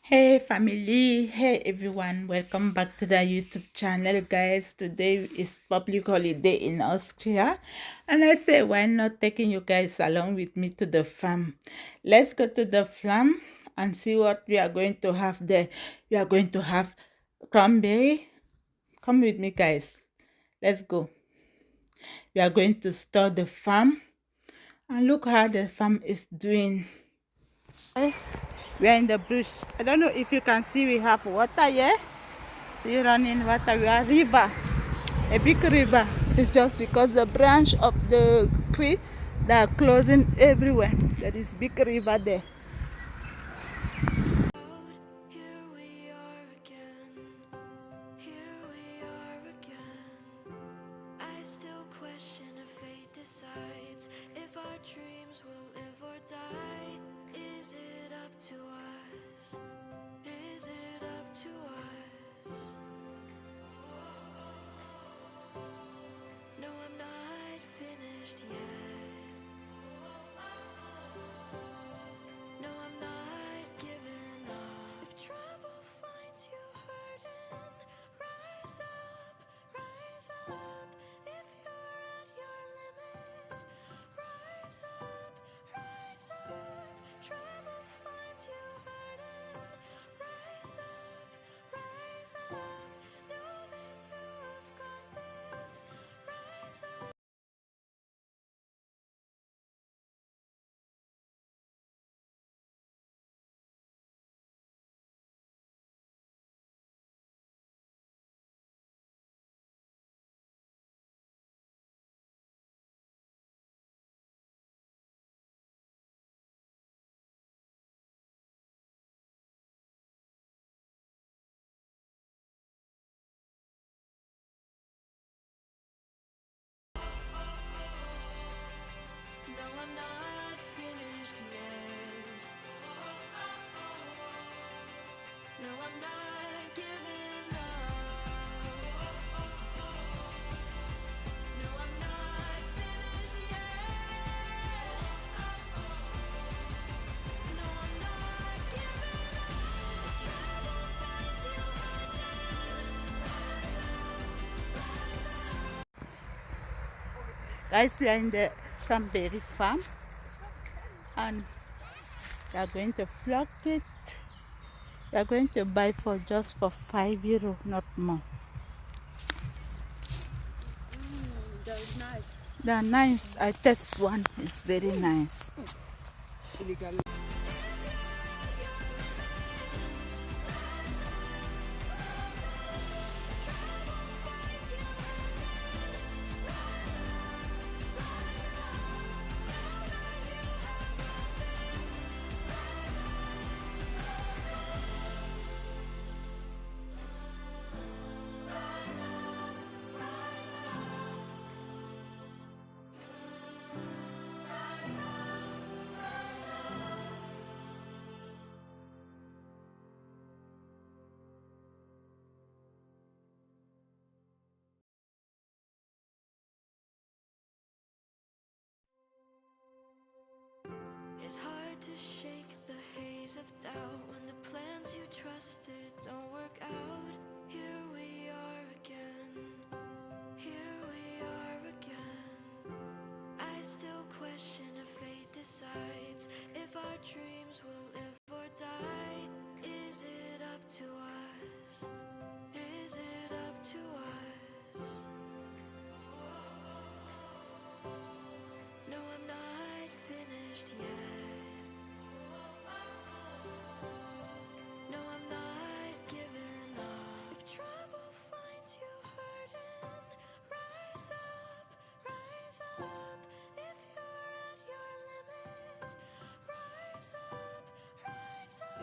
Hey family, hey everyone, welcome back to the YouTube channel, guys. Today is public holiday in Austria, and I say, why not taking you guys along with me to the farm? Let's go to the farm and see what we are going to have there. We are going to have cranberry. Come with me, guys. Let's go. We are going to store the farm, and look how the farm is doing. We are in the bush. I don't know if you can see, we have water here. See running water. We are river, a big river. It's just because the branch of the tree that are closing everywhere. There is big river there. Here we are again. Here we are again. I still question if fate decides if our dreams will live or die. Is it up to us? Is it up to us? No, I'm not finished yet. No, I'm not giving up. If trouble finds you hurting, rise up, rise up. If you're at your limit, rise up, rise up. Trouble finds you hurting, rise up, rise up. Know that you have got this, rise up. No, I'm not finished yet. No, I'm not giving up. No, I'm not finished yet. No, I'm not giving up. If trouble finds you hurting, rise up, rise up. Guys, we are in the cranberry farm, and we are going to pluck it. We are going to buy for just for €5, not more. That is nice. They are nice. I taste one. It's very nice. Illegal. It's hard to shake the haze of doubt when the plans you trusted don't work out. Here we are again. Here we are again. I still question if fate decides if our dreams will live or die. Is it up to us? Is it up to us? No, I'm not finished yet. No, I'm not giving up. If trouble finds you hurting, rise up, rise up. If you're at your limit, rise up, rise up.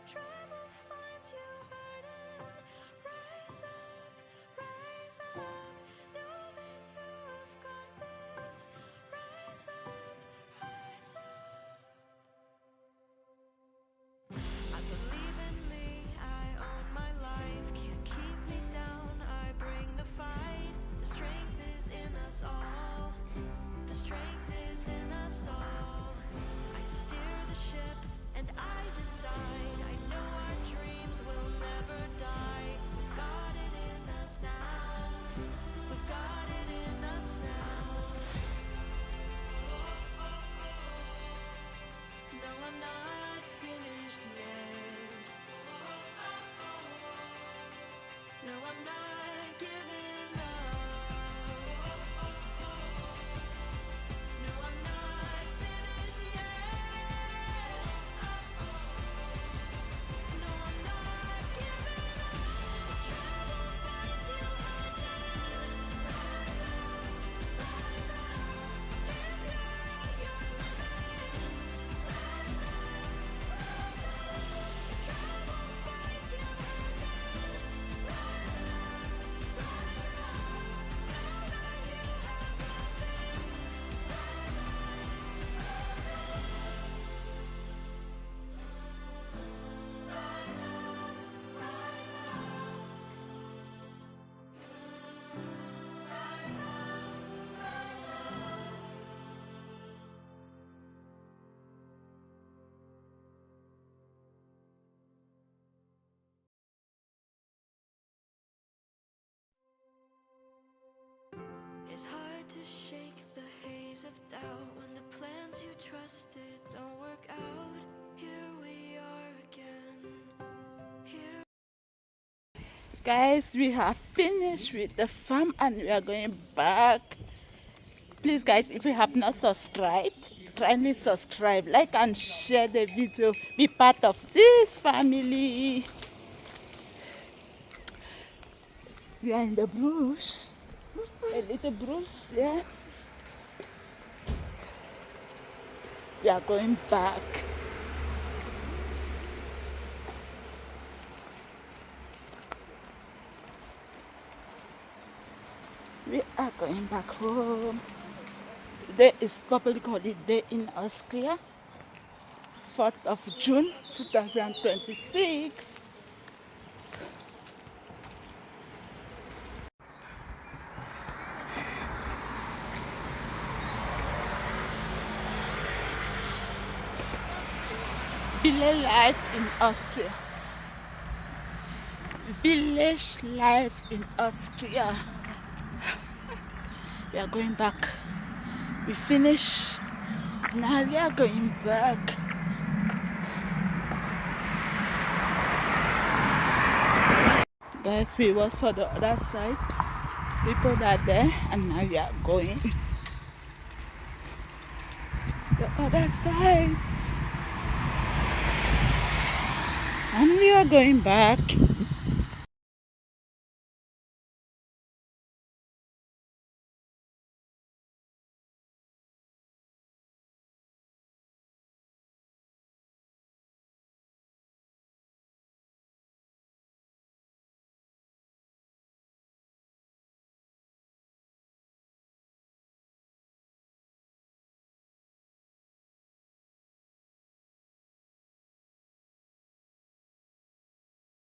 Trouble finds you hurting, rise up, rise up. Know that you have got this, rise up, rise up. No, I'm not giving up. No, I'm not finished yet. No, I'm not giving up. If trouble finds you hurting, rise up, rise up. If you're at your limit, rise up, rise up. If trouble finds you hurting, rise up, rise up. Know that you have got this. Rise up, rise up. It's hard to shake the haze of doubt when the plans you trusted don't work out. Here we are again. Here. Guys, we have finished with the farm and we are going back. Please guys, if you have not subscribed, kindly subscribe, like and share the video. Be part of this family. We are in the bush. A little bush, yeah. We are going back. We are going back home. Today is public holiday in Austria. 4th of June 2026. Village life in Austria. Village life in Austria. We are going back. We finish. Now we are going back. Guys, we was for the other side. People are there and now we are going the other side. And we are going back.